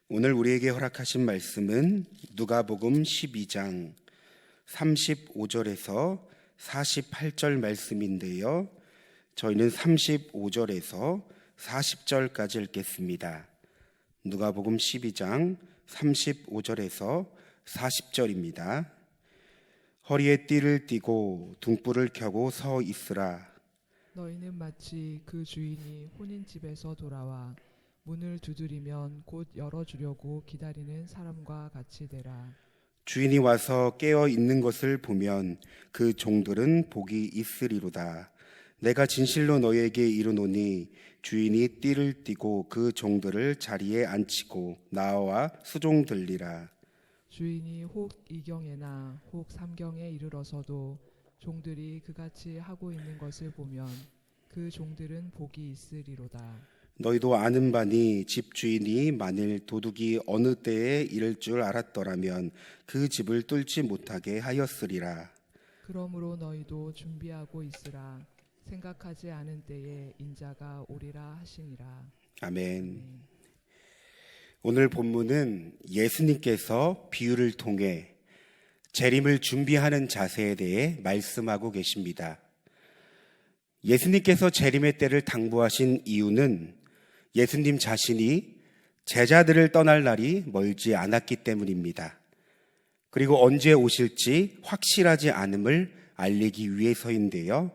오늘 우리에게 허락하신 말씀은 누가복음 12장 35절에서 48절 말씀인데요. 저희는 35절에서 40절까지 읽겠습니다. 누가복음 12장 35절에서 40절입니다. 허리에 띠를 띠고 등불을 켜고 서 있으라. 너희는 마치 그 주인이 혼인집에서 돌아와 문을 두드리면 곧 열어주려고 기다리는 사람과 같이 되라. 주인이 와서 깨어 있는 것을 보면 그 종들은 복이 있으리로다. 내가 진실로 너희에게 이르노니 주인이 띠를 띠고 그 종들을 자리에 앉히고 나와 수종들리라. 주인이 혹 이경에나 혹 삼경에 이르러서도 종들이 그같이 하고 있는 것을 보면 그 종들은 복이 있으리로다. 너희도 아는 바니 집주인이 만일 도둑이 어느 때에 이를 줄 알았더라면 그 집을 뚫지 못하게 하였으리라. 그러므로 너희도 준비하고 있으라. 생각하지 않은 때에 인자가 오리라 하시니라. 아멘. 오늘 본문은 예수님께서 비유를 통해 재림을 준비하는 자세에 대해 말씀하고 계십니다. 예수님께서 재림의 때를 당부하신 이유는 예수님 자신이 제자들을 떠날 날이 멀지 않았기 때문입니다. 그리고 언제 오실지 확실하지 않음을 알리기 위해서인데요.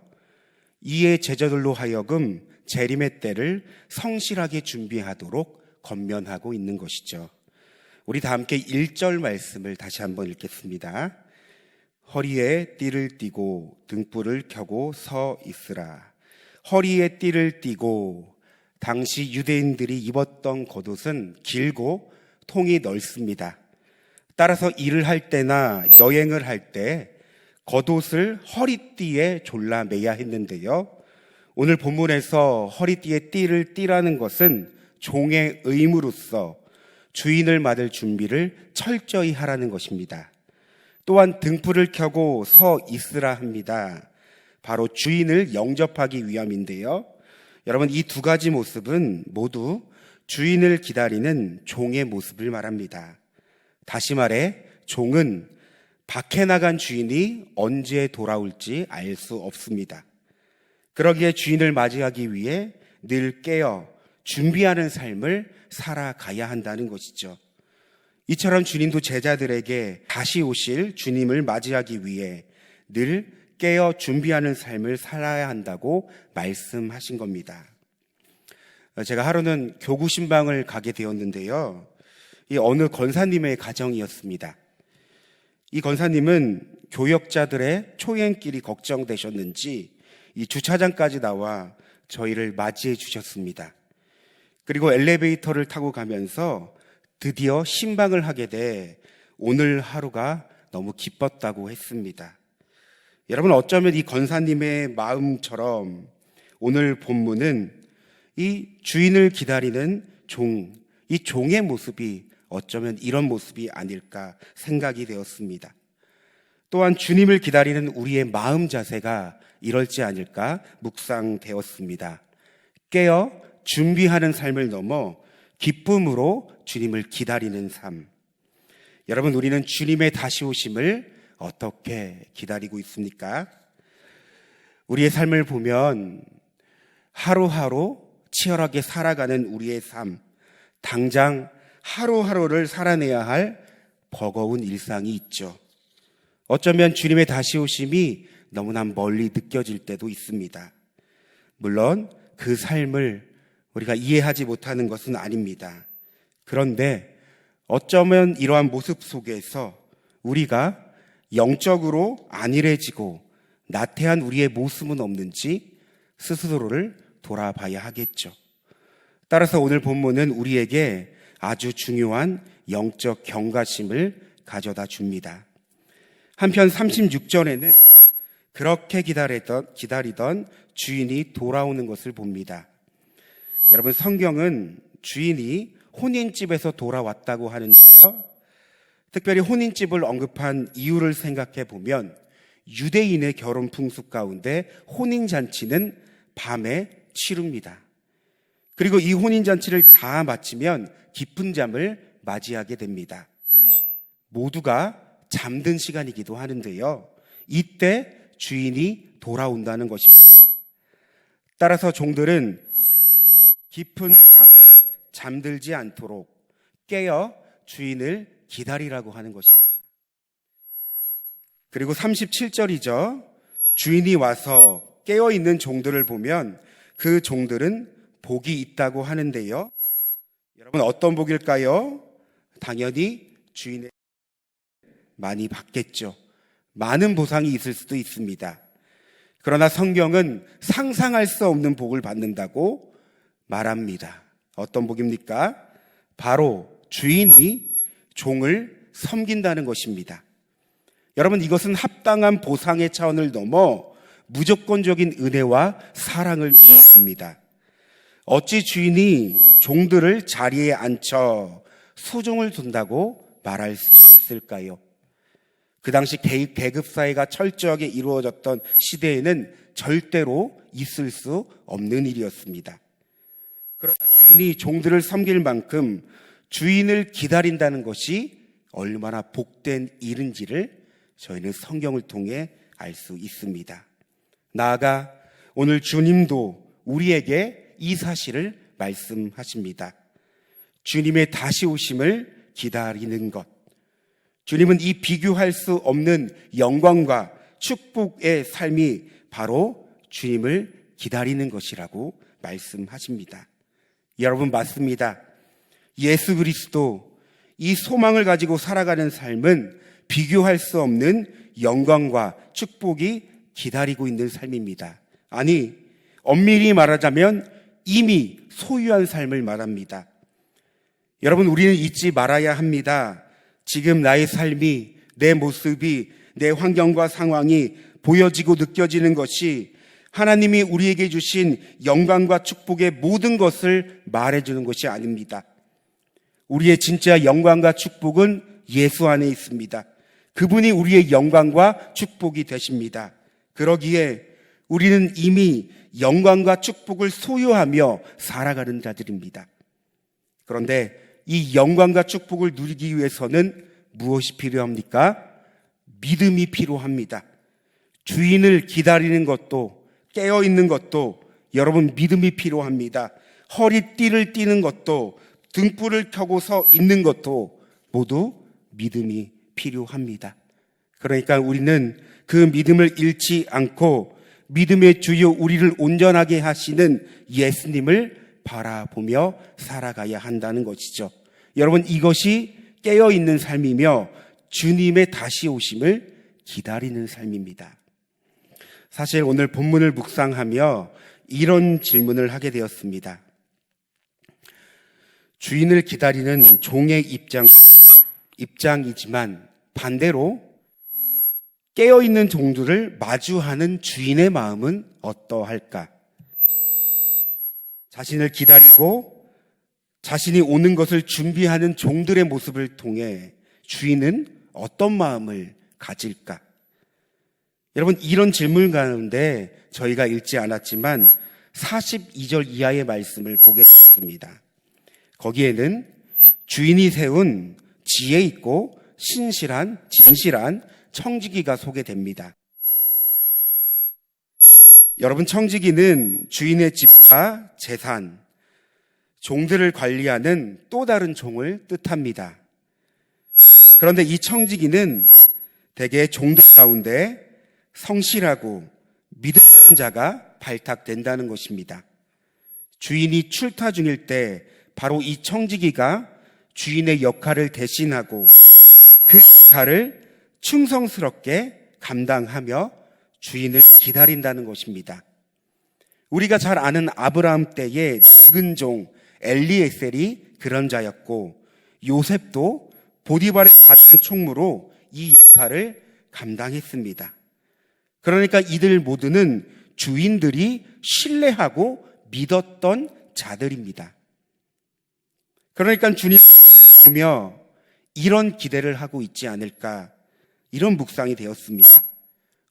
이에 제자들로 하여금 재림의 때를 성실하게 준비하도록 권면하고 있는 것이죠. 우리 다 함께 1절 말씀을 다시 한번 읽겠습니다. 허리에 띠를 띠고 등불을 켜고 서 있으라. 허리에 띠를 띠고, 당시 유대인들이 입었던 겉옷은 길고 통이 넓습니다. 따라서 일을 할 때나 여행을 할 때 겉옷을 허리띠에 졸라 매야 했는데요. 오늘 본문에서 허리띠에 띠를 띠라는 것은 종의 의무로서 주인을 맞을 준비를 철저히 하라는 것입니다. 또한 등불을 켜고 서 있으라 합니다. 바로 주인을 영접하기 위함인데요. 여러분, 이 두 가지 모습은 모두 주인을 기다리는 종의 모습을 말합니다. 다시 말해 종은 밖에 나간 주인이 언제 돌아올지 알 수 없습니다. 그러기에 주인을 맞이하기 위해 늘 깨어 준비하는 삶을 살아가야 한다는 것이죠. 이처럼 주님도 제자들에게 다시 오실 주님을 맞이하기 위해 늘 깨어 준비하는 삶을 살아야 한다고 말씀하신 겁니다. 제가 하루는 교구 신방을 가게 되었는데요. 이 어느 권사님의 가정이었습니다. 이 권사님은 교역자들의 초행길이 걱정되셨는지 이 주차장까지 나와 저희를 맞이해 주셨습니다. 그리고 엘리베이터를 타고 가면서 드디어 신방을 하게 돼 오늘 하루가 너무 기뻤다고 했습니다. 여러분, 어쩌면 이 권사님의 마음처럼 오늘 본문은 이 주인을 기다리는 종, 이 종의 모습이 어쩌면 이런 모습이 아닐까 생각이 되었습니다. 또한 주님을 기다리는 우리의 마음 자세가 이럴지 아닐까 묵상되었습니다. 깨어 준비하는 삶을 넘어 기쁨으로 주님을 기다리는 삶. 여러분, 우리는 주님의 다시 오심을 어떻게 기다리고 있습니까? 우리의 삶을 보면 하루하루 치열하게 살아가는 우리의 삶, 당장 하루하루를 살아내야 할 버거운 일상이 있죠. 어쩌면 주님의 다시 오심이 너무나 멀리 느껴질 때도 있습니다. 물론 그 삶을 우리가 이해하지 못하는 것은 아닙니다. 그런데 어쩌면 이러한 모습 속에서 우리가 영적으로 안일해지고 나태한 우리의 모습은 없는지 스스로를 돌아봐야 하겠죠. 따라서 오늘 본문은 우리에게 아주 중요한 영적 경각심을 가져다 줍니다. 한편 36절에는 그렇게 기다리던 주인이 돌아오는 것을 봅니다. 여러분, 성경은 주인이 혼인집에서 돌아왔다고 하는데요. 특별히 혼인집을 언급한 이유를 생각해 보면 유대인의 결혼 풍습 가운데 혼인잔치는 밤에 치릅니다. 그리고 이 혼인잔치를 다 마치면 깊은 잠을 맞이하게 됩니다. 모두가 잠든 시간이기도 하는데요. 이때 주인이 돌아온다는 것입니다. 따라서 종들은 깊은 잠에 잠들지 않도록 깨어 주인을 기다리라고 하는 것입니다. 그리고 37절이죠. 주인이 와서 깨어있는 종들을 보면 그 종들은 복이 있다고 하는데요. 여러분, 어떤 복일까요? 당연히 주인의 많이 받겠죠. 많은 보상이 있을 수도 있습니다. 그러나 성경은 상상할 수 없는 복을 받는다고 말합니다. 어떤 복입니까? 바로 주인이 종을 섬긴다는 것입니다. 여러분, 이것은 합당한 보상의 차원을 넘어 무조건적인 은혜와 사랑을 의미합니다. 어찌 주인이 종들을 자리에 앉혀 소종을 둔다고 말할 수 있을까요? 그 당시 계급사회가 철저하게 이루어졌던 시대에는 절대로 있을 수 없는 일이었습니다. 그러나 주인이 종들을 섬길 만큼 주인을 기다린다는 것이 얼마나 복된 일인지를 저희는 성경을 통해 알 수 있습니다. 나아가 오늘 주님도 우리에게 이 사실을 말씀하십니다. 주님의 다시 오심을 기다리는 것. 주님은 이 비교할 수 없는 영광과 축복의 삶이 바로 주님을 기다리는 것이라고 말씀하십니다. 여러분, 맞습니다. 예수 그리스도, 이 소망을 가지고 살아가는 삶은 비교할 수 없는 영광과 축복이 기다리고 있는 삶입니다. 아니, 엄밀히 말하자면 이미 소유한 삶을 말합니다. 여러분, 우리는 잊지 말아야 합니다. 지금 나의 삶이, 내 모습이, 내 환경과 상황이 보여지고 느껴지는 것이 하나님이 우리에게 주신 영광과 축복의 모든 것을 말해주는 것이 아닙니다. 우리의 진짜 영광과 축복은 예수 안에 있습니다. 그분이 우리의 영광과 축복이 되십니다. 그러기에 우리는 이미 영광과 축복을 소유하며 살아가는 자들입니다. 그런데 이 영광과 축복을 누리기 위해서는 무엇이 필요합니까? 믿음이 필요합니다. 주인을 기다리는 것도, 깨어있는 것도 여러분 믿음이 필요합니다. 허리띠를 띠는 것도, 등불을 켜고 서 있는 것도 모두 믿음이 필요합니다. 그러니까 우리는 그 믿음을 잃지 않고 믿음의 주요 우리를 온전하게 하시는 예수님을 바라보며 살아가야 한다는 것이죠. 여러분, 이것이 깨어있는 삶이며 주님의 다시 오심을 기다리는 삶입니다. 사실 오늘 본문을 묵상하며 이런 질문을 하게 되었습니다. 주인을 기다리는 종의 입장이지만 반대로 깨어있는 종들을 마주하는 주인의 마음은 어떠할까? 자신을 기다리고 자신이 오는 것을 준비하는 종들의 모습을 통해 주인은 어떤 마음을 가질까? 여러분, 이런 질문 가운데 저희가 읽지 않았지만 42절 이하의 말씀을 보게 됐습니다. 거기에는 주인이 세운 지혜 있고 신실한, 진실한 청지기가 소개됩니다. 여러분, 청지기는 주인의 집과 재산, 종들을 관리하는 또 다른 종을 뜻합니다. 그런데 이 청지기는 대개 종들 가운데 성실하고 믿음하는 자가 발탁된다는 것입니다. 주인이 출타 중일 때 바로 이 청지기가 주인의 역할을 대신하고 그 역할을 충성스럽게 감당하며 주인을 기다린다는 것입니다. 우리가 잘 아는 아브라함 때의 늙은 종 엘리에셀이 그런 자였고, 요셉도 보디발의 가정 총무로 이 역할을 감당했습니다. 그러니까 이들 모두는 주인들이 신뢰하고 믿었던 자들입니다. 그러니까 주님을 보며 이런 기대를 하고 있지 않을까, 이런 묵상이 되었습니다.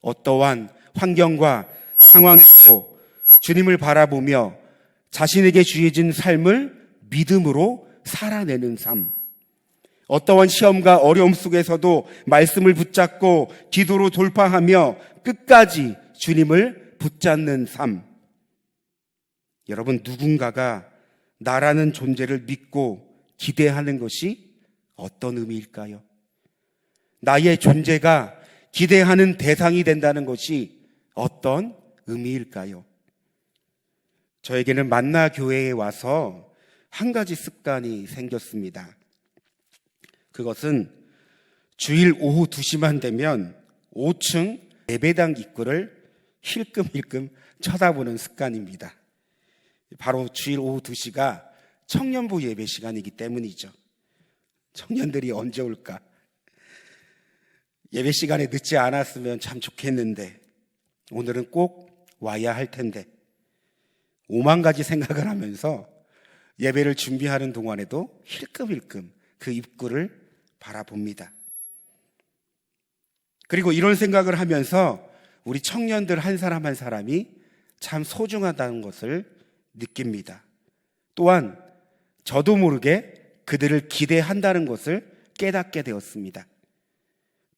어떠한 환경과 상황에도 주님을 바라보며 자신에게 주어진 삶을 믿음으로 살아내는 삶, 어떠한 시험과 어려움 속에서도 말씀을 붙잡고 기도로 돌파하며 끝까지 주님을 붙잡는 삶. 여러분, 누군가가 나라는 존재를 믿고 기대하는 것이 어떤 의미일까요? 나의 존재가 기대하는 대상이 된다는 것이 어떤 의미일까요? 저에게는 만나 교회에 와서 한 가지 습관이 생겼습니다. 그것은 주일 오후 2시만 되면 5층 예배당 입구를 힐끔힐끔 쳐다보는 습관입니다. 바로 주일 오후 2시가 청년부 예배 시간이기 때문이죠. 청년들이 언제 올까? 예배 시간에 늦지 않았으면 참 좋겠는데 오늘은 꼭 와야 할 텐데 5만 가지 생각을 하면서 예배를 준비하는 동안에도 힐끔힐끔 그 입구를 바라봅니다. 그리고 이런 생각을 하면서 우리 청년들 한 사람 한 사람이 참 소중하다는 것을 느낍니다. 또한 저도 모르게 그들을 기대한다는 것을 깨닫게 되었습니다.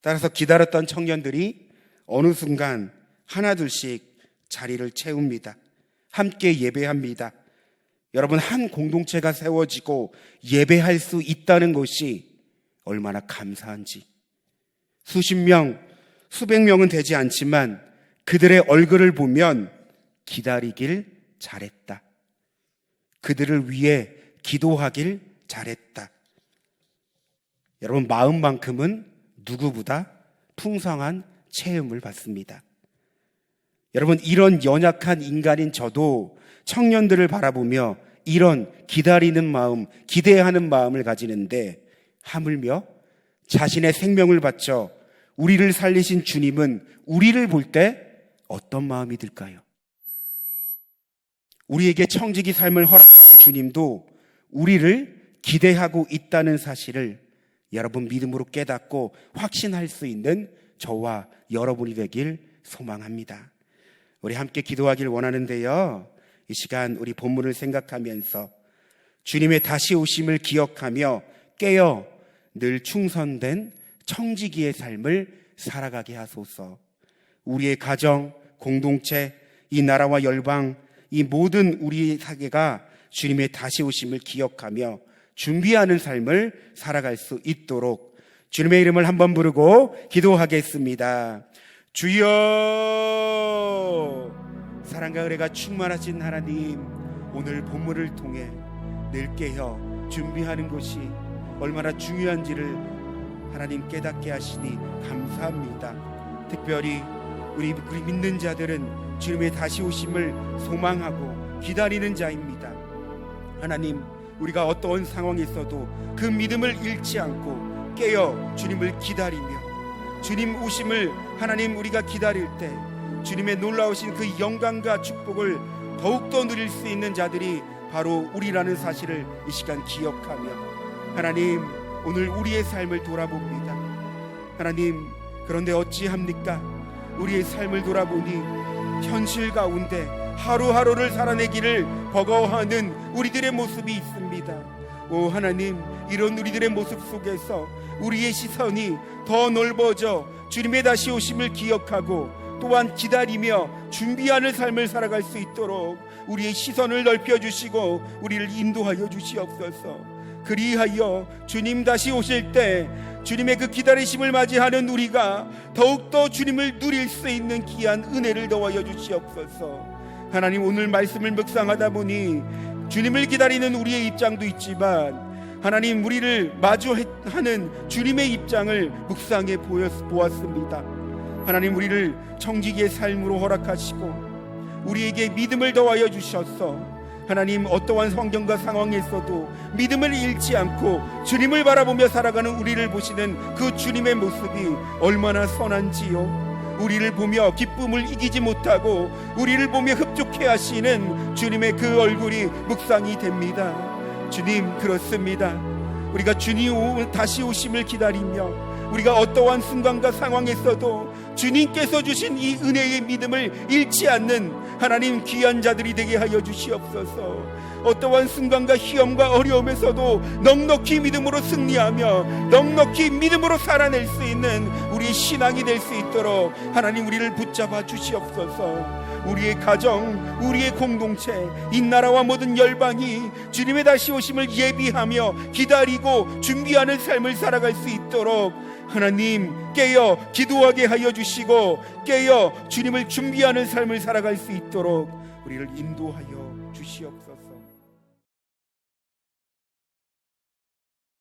따라서 기다렸던 청년들이 어느 순간 하나둘씩 자리를 채웁니다. 함께 예배합니다. 여러분, 한 공동체가 세워지고 예배할 수 있다는 것이 얼마나 감사한지. 수십 명, 수백 명은 되지 않지만 그들의 얼굴을 보면 기다리길 잘했다. 그들을 위해 기도하길 잘했다. 여러분, 마음만큼은 누구보다 풍성한 체험을 받습니다. 여러분, 이런 연약한 인간인 저도 청년들을 바라보며 이런 기다리는 마음, 기대하는 마음을 가지는데 하물며 자신의 생명을 바쳐 우리를 살리신 주님은 우리를 볼 때 어떤 마음이 들까요? 우리에게 청지기 삶을 허락하신 주님도 우리를 기대하고 있다는 사실을 여러분 믿음으로 깨닫고 확신할 수 있는 저와 여러분이 되길 소망합니다. 우리 함께 기도하길 원하는데요, 이 시간 우리 본문을 생각하면서 주님의 다시 오심을 기억하며 깨어 늘 충성된 청지기의 삶을 살아가게 하소서. 우리의 가정, 공동체, 이 나라와 열방, 이 모든 우리의 사계가 주님의 다시 오심을 기억하며 준비하는 삶을 살아갈 수 있도록 주님의 이름을 한번 부르고 기도하겠습니다. 주여, 사랑과 은혜가 충만하신 하나님, 오늘 본문을 통해 늘 깨어 준비하는 것이 얼마나 중요한지를 하나님 깨닫게 하시니 감사합니다. 특별히 우리 믿는 자들은 주님의 다시 오심을 소망하고 기다리는 자입니다. 하나님, 우리가 어떠한 상황에 있어도 그 믿음을 잃지 않고 깨어 주님을 기다리며 주님 오심을 하나님 우리가 기다릴 때 주님의 놀라우신 그 영광과 축복을 더욱더 누릴 수 있는 자들이 바로 우리라는 사실을 이 시간 기억하며 하나님, 오늘 우리의 삶을 돌아봅니다. 하나님, 그런데 어찌합니까? 우리의 삶을 돌아보니 현실 가운데 하루하루를 살아내기를 버거워하는 우리들의 모습이 있습니다. 오 하나님, 이런 우리들의 모습 속에서 우리의 시선이 더 넓어져 주님의 다시 오심을 기억하고 또한 기다리며 준비하는 삶을 살아갈 수 있도록 우리의 시선을 넓혀주시고 우리를 인도하여 주시옵소서. 그리하여 주님 다시 오실 때 주님의 그 기다리심을 맞이하는 우리가 더욱더 주님을 누릴 수 있는 귀한 은혜를 더하여 주시옵소서. 하나님, 오늘 말씀을 묵상하다 보니 주님을 기다리는 우리의 입장도 있지만 하나님, 우리를 마주하는 주님의 입장을 묵상해 보았습니다. 하나님, 우리를 청지기의 삶으로 허락하시고 우리에게 믿음을 더하여 주셔서 하나님, 어떠한 환경과 상황에 있어도 믿음을 잃지 않고 주님을 바라보며 살아가는 우리를 보시는 그 주님의 모습이 얼마나 선한지요. 우리를 보며 기쁨을 이기지 못하고 우리를 보며 흡족해 하시는 주님의 그 얼굴이 묵상이 됩니다. 주님, 그렇습니다. 우리가 주님 다시 오심을 기다리며 우리가 어떠한 순간과 상황에서도 주님께서 주신 이 은혜의 믿음을 잃지 않는 하나님 귀한 자들이 되게 하여 주시옵소서. 어떠한 순간과 시험과 어려움에서도 넉넉히 믿음으로 승리하며 넉넉히 믿음으로 살아낼 수 있는 우리의 신앙이 될 수 있도록 하나님 우리를 붙잡아 주시옵소서. 우리의 가정, 우리의 공동체, 이 나라와 모든 열방이 주님의 다시 오심을 예비하며 기다리고 준비하는 삶을 살아갈 수 있도록 하나님 깨어 기도하게 하여 주시고 깨어 주님을 준비하는 삶을 살아갈 수 있도록 우리를 인도하여 주시옵소서.